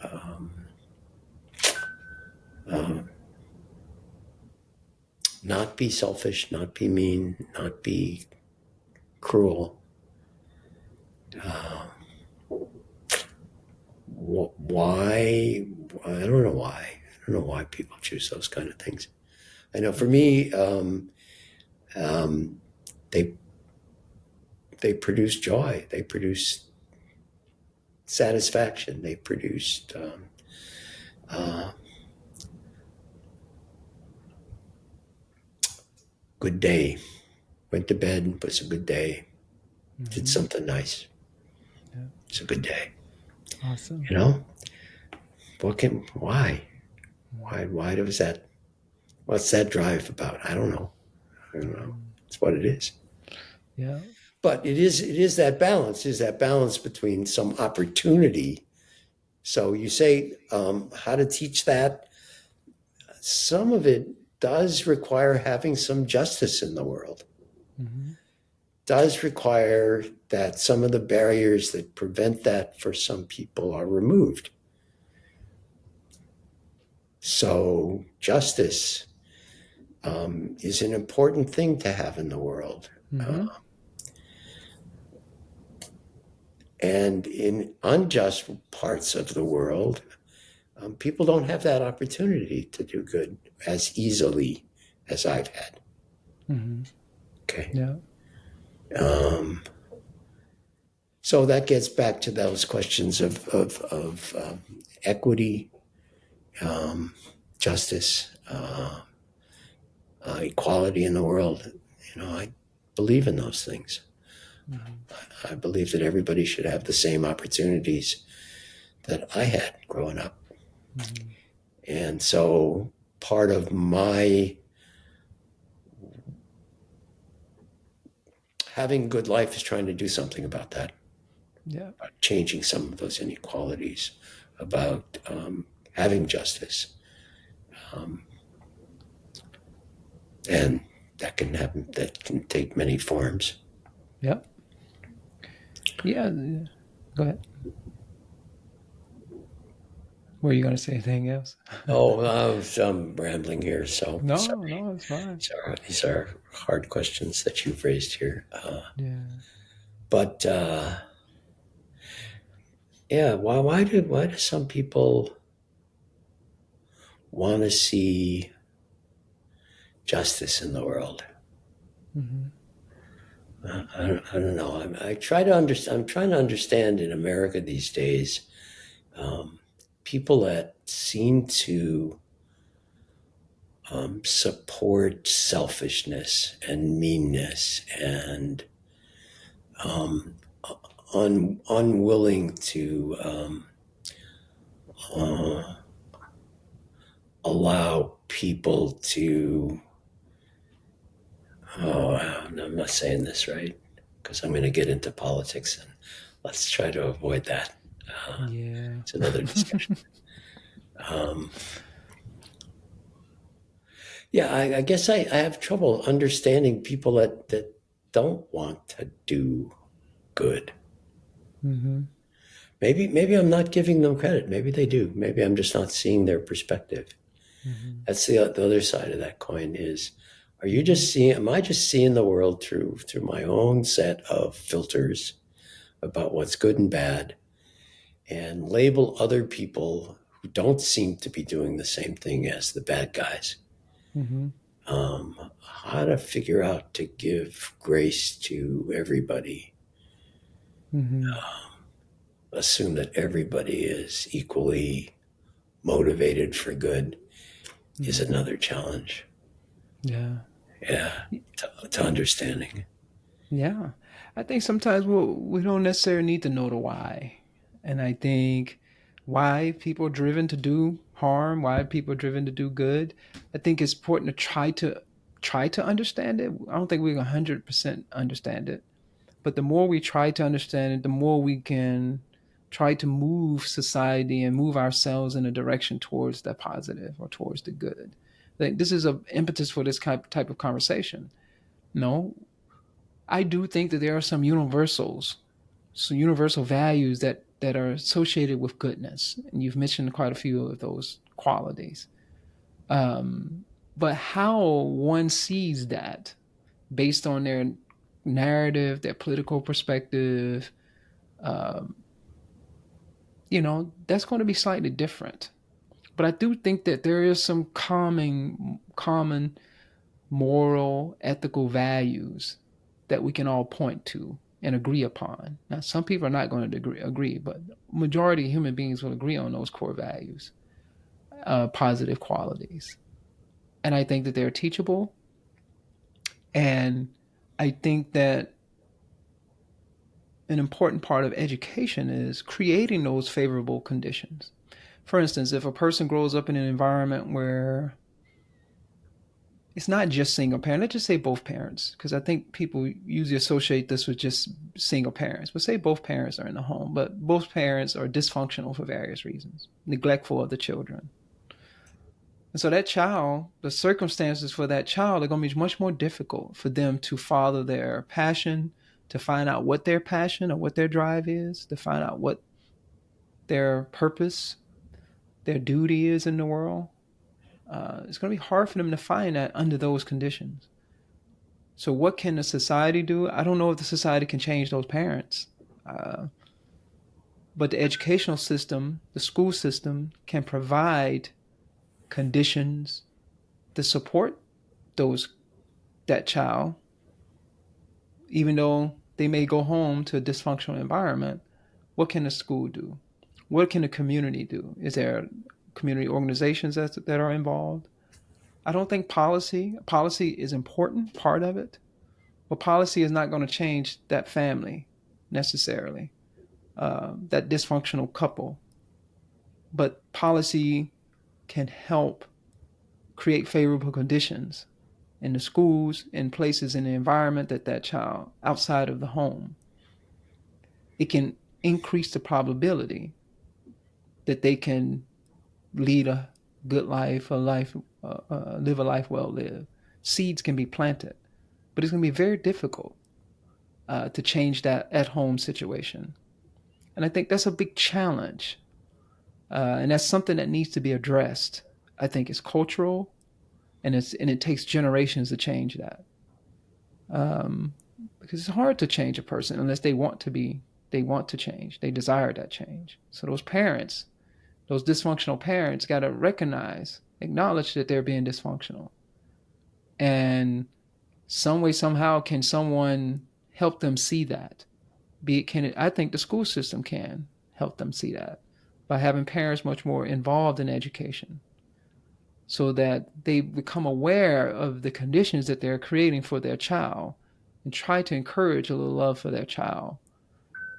Speaker 1: not be selfish, not be mean, not be cruel. Why? I don't know why. I don't know why people choose those kind of things. I know for me, they they produced joy. They produced satisfaction. They produced good day. Went to bed, was a good day. Did something nice.
Speaker 2: Yeah.
Speaker 1: It's a good day.
Speaker 2: Awesome.
Speaker 1: You know, why was that? What's that drive about? I don't know. It's what it is.
Speaker 2: Yeah.
Speaker 1: But it is that balance. Is that balance between some opportunity? So you say how to teach that. Some of it does require having some justice in the world.
Speaker 2: Mm-hmm.
Speaker 1: Does require that some of the barriers that prevent that for some people are removed. So justice is an important thing to have in the world.
Speaker 2: Mm-hmm.
Speaker 1: And in unjust parts of the world, people don't have that opportunity to do good as easily as I've had.
Speaker 2: Mm-hmm.
Speaker 1: Okay.
Speaker 2: Yeah.
Speaker 1: So that gets back to those questions of equity, justice, equality in the world. I believe in those things.
Speaker 2: Mm-hmm.
Speaker 1: I believe that everybody should have the same opportunities that I had growing up.
Speaker 2: Mm-hmm.
Speaker 1: And so part of my having a good life is trying to do something about that,
Speaker 2: Yeah.
Speaker 1: about changing some of those inequalities, about having justice. And that can happen, that can take many forms.
Speaker 2: Yeah. Yeah. Go ahead. Were you going to say anything else?
Speaker 1: I'm rambling here, so
Speaker 2: No,
Speaker 1: sorry.
Speaker 2: no, it's fine.
Speaker 1: These are hard questions that you've raised here.
Speaker 2: Yeah.
Speaker 1: But yeah, why do some people want to see justice in the world?
Speaker 2: Mm-hmm.
Speaker 1: I don't know. I try to understand. I'm trying to understand in America these days, people that seem to support selfishness and meanness and unwilling to uh, allow people to. Oh, I'm not saying this right because I'm going to get into politics, and let's try to avoid that.
Speaker 2: Yeah.
Speaker 1: It's another discussion. Um, yeah, I guess I have trouble understanding people that don't want to do good.
Speaker 2: Mm-hmm.
Speaker 1: Maybe I'm not giving them credit. Maybe they do. Maybe I'm just not seeing their perspective.
Speaker 2: Mm-hmm.
Speaker 1: That's the other side of that coin is, are you just seeing, am I just seeing the world through my own set of filters about what's good and bad and label other people who don't seem to be doing the same thing as the bad guys?
Speaker 2: Mm-hmm.
Speaker 1: How to figure out to give grace to everybody.
Speaker 2: Mm-hmm.
Speaker 1: Assume that everybody is equally motivated for good is
Speaker 2: Mm-hmm.
Speaker 1: another challenge.
Speaker 2: Yeah.
Speaker 1: Yeah, to understanding.
Speaker 2: Yeah. I think sometimes we don't necessarily need to know the why. And I think why people are driven to do harm, why people are driven to do good, I think it's important to try to understand it. I don't think we 100% understand it. But the more we try to understand it, the more we can try to move society and move ourselves in a direction towards the positive or towards the good. I think this is an impetus for this type of conversation. No, I do think that there are some universal values that are associated with goodness, and you've mentioned quite a few of those qualities. But how one sees that based on their narrative, their political perspective, um, that's going to be slightly different. But I do think that there is some common moral, ethical values that we can all point to. and agree upon. Now, some people are not going to agree, but majority of human beings will agree on those core values, positive qualities. And I think that they're teachable. And I think that an important part of education is creating those favorable conditions. For instance, if a person grows up in an environment where it's not just single parent, let's just say both parents, because I think people usually associate this with just single parents, but say both parents are in the home, but both parents are dysfunctional for various reasons, neglectful of the children. And so that child, the circumstances for that child are going to be much more difficult for them to follow their passion, to find out what their passion or what their drive is, to find out what their purpose, their duty is in the world. It's going to be hard for them to find that under those conditions. So what can the society do? I don't know if the society can change those parents. But the educational system, the school system, can provide conditions to support that child, even though they may go home to a dysfunctional environment. What can the school do? What can the community do? Is there community organizations that are involved? I don't think policy is an important part of it, but policy is not going to change that family necessarily, that dysfunctional couple. But policy can help create favorable conditions in the schools, in places, in the environment that child outside of the home. It can increase the probability that they can lead a good life, live a life well lived. Seeds can be planted, but it's going to be very difficult to change that at-home situation. And I think that's a big challenge, and that's something that needs to be addressed. I think it's cultural, and it takes generations to change that. Because it's hard to change a person unless they want to change, they desire that change. So those parents, those dysfunctional parents, got to acknowledge that they're being dysfunctional. And some way, somehow, can someone help them see that? I think the school system can help them see that by having parents much more involved in education, so that they become aware of the conditions that they're creating for their child, and try to encourage a little love for their child,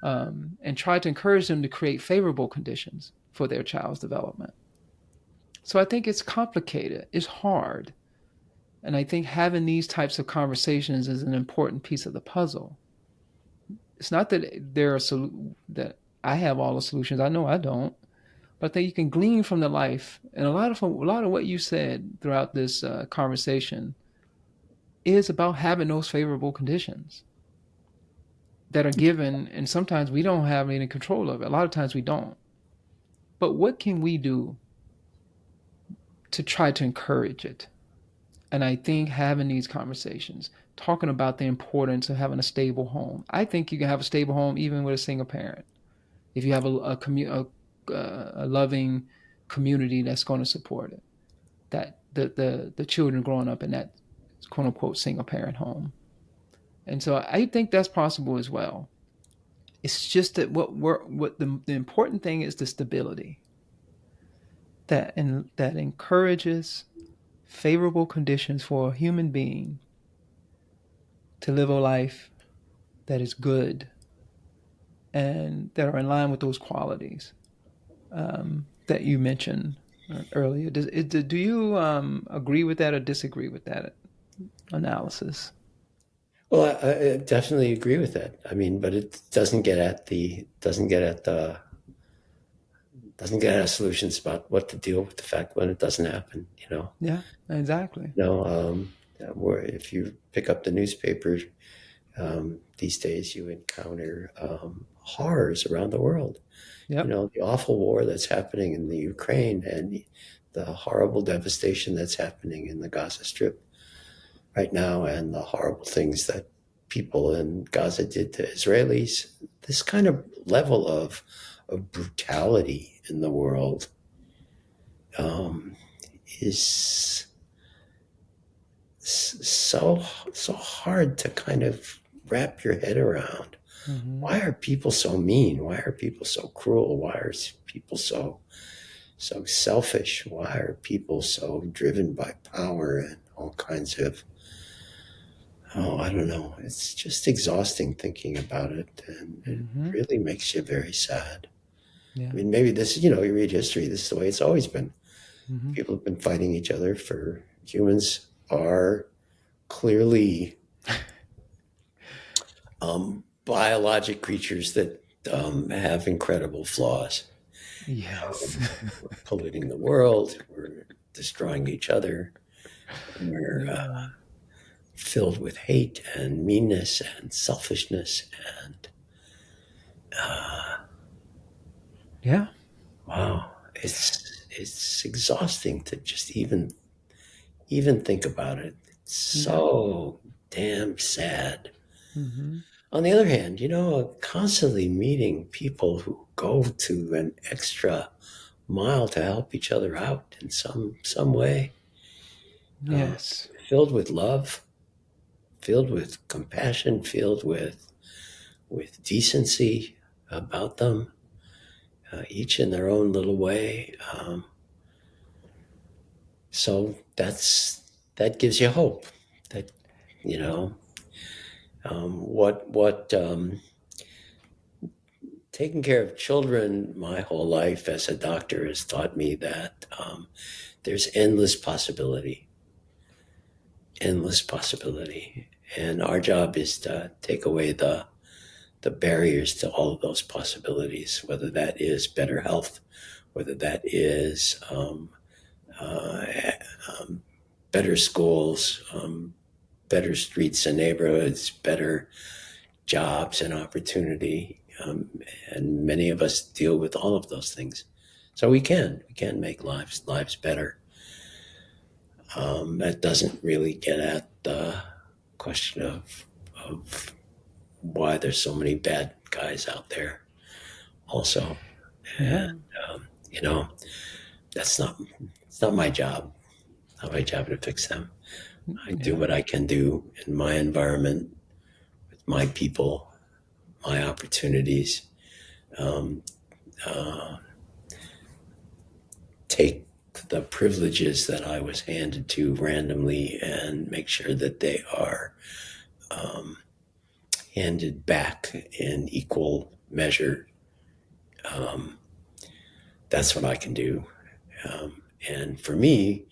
Speaker 2: and try to encourage them to create favorable conditions for their child's development. So I think it's complicated, it's hard. And I think having these types of conversations is an important piece of the puzzle. It's not that that I have all the solutions. I know I don't. But I think you can glean from the life, and a lot of what you said throughout this conversation is about having those favorable conditions that are given, and sometimes we don't have any control of it. A lot of times we don't. But what can we do to try to encourage it? And I think having these conversations, talking about the importance of having a stable home. I think you can have a stable home even with a single parent, if you have a loving community that's going to support it. That the children growing up in that quote unquote single parent home. And so I think that's possible as well. It's just that the important thing is the stability that encourages favorable conditions for a human being to live a life that is good and that are in line with those qualities that you mentioned earlier. Do you agree with that or disagree with that analysis?
Speaker 1: Well, I definitely agree with that. I mean, but it doesn't get at solutions about what to deal with the fact when it doesn't happen.
Speaker 2: Yeah, exactly.
Speaker 1: Where if you pick up the newspaper these days, you encounter horrors around the world.
Speaker 2: Yep.
Speaker 1: The awful war that's happening in the Ukraine, and the horrible devastation that's happening in the Gaza Strip right now, and the horrible things that people in Gaza did to Israelis. This kind of level of brutality in the world is so hard to kind of wrap your head around.
Speaker 2: Mm-hmm.
Speaker 1: Why are people so mean? Why are people so cruel? Why are people so selfish? Why are people so driven by power and all kinds of, oh, I don't know. It's just exhausting thinking about it, and it
Speaker 2: Mm-hmm.
Speaker 1: really makes you very sad.
Speaker 2: Yeah.
Speaker 1: I mean, maybe this, you read history, this is the way it's always been.
Speaker 2: Mm-hmm.
Speaker 1: People have been fighting each other for, humans are clearly biologic creatures that have incredible flaws.
Speaker 2: Yes.
Speaker 1: We're polluting the world, we're destroying each other, we're
Speaker 2: Yeah.
Speaker 1: filled with hate and meanness and selfishness, and
Speaker 2: Yeah.
Speaker 1: wow, it's exhausting to just think about it. It's
Speaker 2: Yeah.
Speaker 1: so damn sad.
Speaker 2: Mm-hmm.
Speaker 1: On the other hand, constantly meeting people who go to an extra mile to help each other out in some way, uh,
Speaker 2: Yes.
Speaker 1: filled with love, filled with compassion, filled with decency about them, each in their own little way. So that gives you hope. That you know what taking care of children my whole life as a doctor has taught me that there's endless possibility, and our job is to take away the barriers to all of those possibilities, whether that is better health, whether that is uh, um, better schools, better streets and neighborhoods, better jobs and opportunity. And many of us deal with all of those things. So we can make lives better. That doesn't really get at the question of why there's so many bad guys out there also. And,
Speaker 2: Yeah.
Speaker 1: um, you know, that's not, it's not my job. Not my job to fix them. I do
Speaker 2: Yeah.
Speaker 1: what I can do in my environment, with my people, my opportunities. Um, uh, take the privileges that I was handed to randomly and make sure that they are um, handed back in equal measure. Um, that's what I can do. And for me,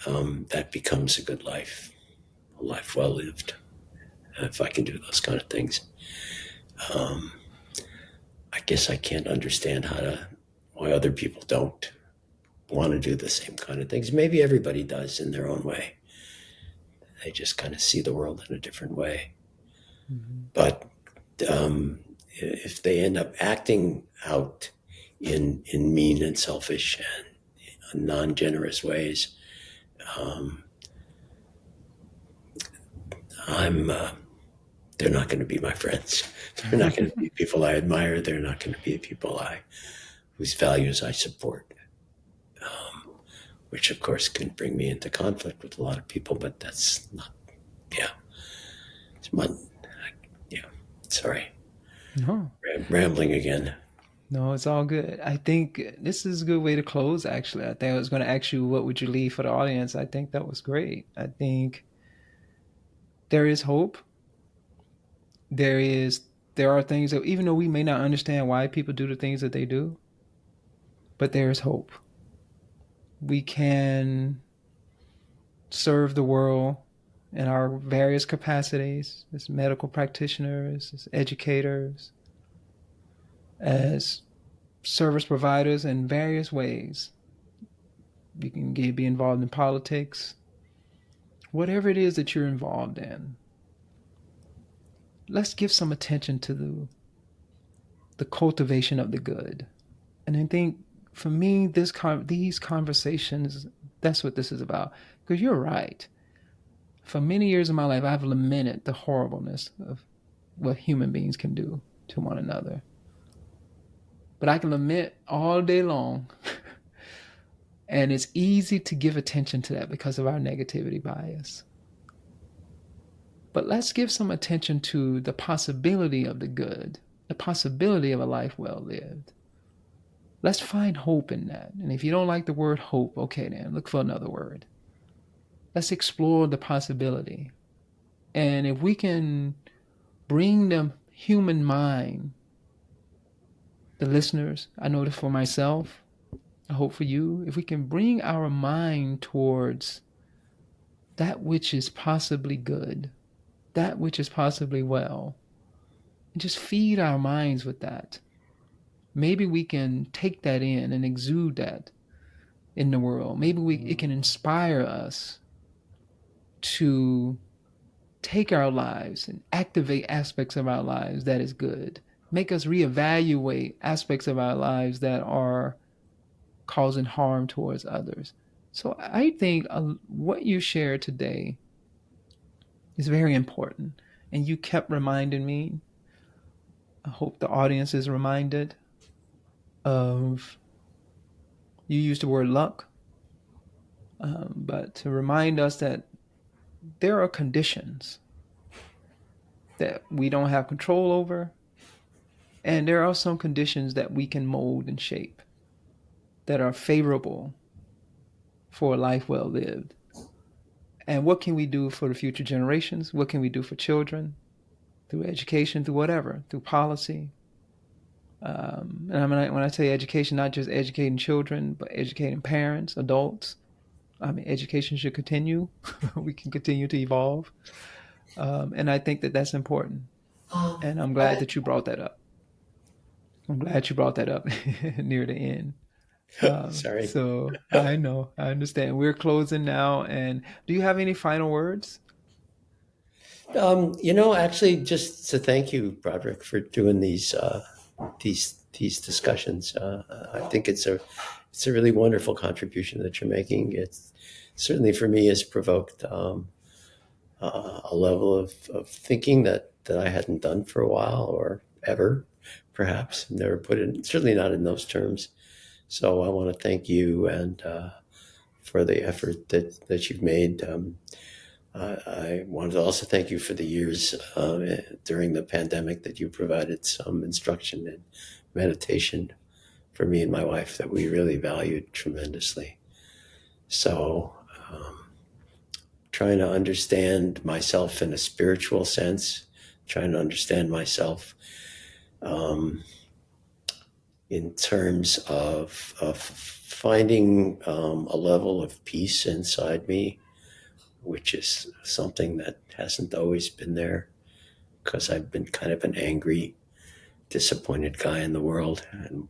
Speaker 1: that becomes a good life, a life well lived, if I can do those kind of things. Um, I guess I can't understand why other people don't want to do the same kind of things. Maybe everybody does in their own way. They just kind of see the world in a different way.
Speaker 2: Mm-hmm.
Speaker 1: But if they end up acting out in mean and selfish and non-generous ways, um, I'm they're not going to be my friends. They're not going to be people I admire. They're not going to be people whose values I support. Which of course can bring me into conflict with a lot of people, but that's not. Yeah, it's my. Yeah, sorry,
Speaker 2: No.
Speaker 1: rambling again.
Speaker 2: No, it's all good. I think this is a good way to close, actually. I think I was going to ask you, what would you leave for the audience? I think that was great. I think there is hope. There is, there are things that, even though we may not understand why people do the things that they do, but there is hope. We can serve the world in our various capacities as medical practitioners, as educators, as service providers in various ways. You can be involved in politics, whatever it is that you're involved in. Let's give some attention to the cultivation of the good. And I think for me, these conversations, that's what this is about. Because you're right. For many years of my life, I've lamented the horribleness of what human beings can do to one another. But I can lament all day long. And it's easy to give attention to that because of our negativity bias. But let's give some attention to the possibility of the good, the possibility of a life well lived. Let's find hope in that. And if you don't like the word hope, okay, then look for another word. Let's explore the possibility. And if we can bring the human mind, the listeners, I know this for myself, I hope for you, if we can bring our mind towards that which is possibly good, that which is possibly well, and just feed our minds with that, maybe we can take that in and exude that in the world. Maybe it can inspire us to take our lives and activate aspects of our lives that is good. Make us reevaluate aspects of our lives that are causing harm towards others. So I think what you shared today is very important. And you kept reminding me, I hope the audience is reminded of, you used the word luck, but to remind us that there are conditions that we don't have control over, and there are some conditions that we can mold and shape that are favorable for a life well lived. And what can we do for the future generations? What can we do for children? Through education, through whatever, through policy. And when I say education, not just educating children, but educating parents, adults. Education should continue. We can continue to evolve. And I think that that's important. And I'm glad that you brought that up. I'm glad you brought that up near the end.
Speaker 1: Sorry.
Speaker 2: So I know, I understand. We're closing now. And do you have any final words?
Speaker 1: Actually, just to thank you, Broderick, for doing these discussions. I think it's a really wonderful contribution that you're making. It's certainly, for me, has provoked a level of thinking that I hadn't done for a while, or ever, perhaps never put it, certainly not in those terms. So I want to thank you and for the effort that you've made. I wanted to also thank you for the years during the pandemic that you provided some instruction and meditation for me and my wife that we really valued tremendously. So trying to understand myself in a spiritual sense, trying to understand myself in terms of finding a level of peace inside me, which is something that hasn't always been there, because I've been kind of an angry, disappointed guy in the world, and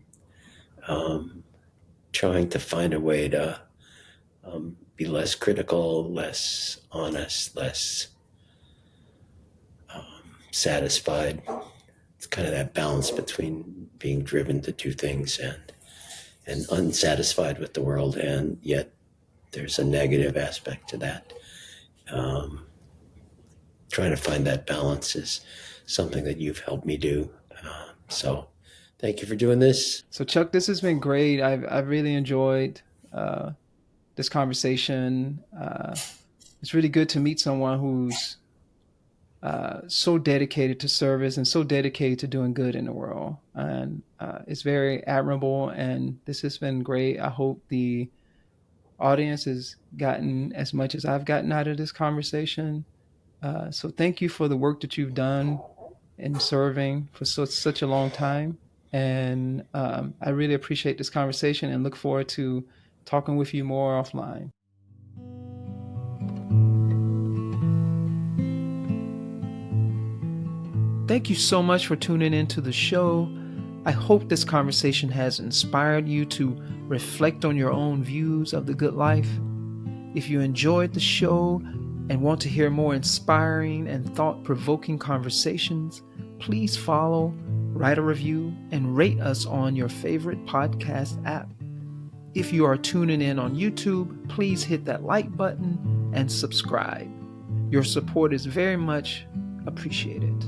Speaker 1: trying to find a way to be less critical, less honest, less satisfied. It's kind of that balance between being driven to do things and unsatisfied with the world, and yet there's a negative aspect to that. Trying to find that balance is something that you've helped me do. So thank you for doing this.
Speaker 2: So Chuck, this has been great. I've really enjoyed this conversation. It's really good to meet someone who's so dedicated to service and so dedicated to doing good in the world. And it's very admirable, and this has been great. I hope the audience has gotten as much as I've gotten out of this conversation. So thank you for the work that you've done in serving for such a long time. And I really appreciate this conversation and look forward to talking with you more offline. Thank you so much for tuning into the show. I hope this conversation has inspired you to reflect on your own views of the good life. If you enjoyed the show and want to hear more inspiring and thought-provoking conversations, please follow, write a review, and rate us on your favorite podcast app. If you are tuning in on YouTube, please hit that like button and subscribe. Your support is very much appreciated.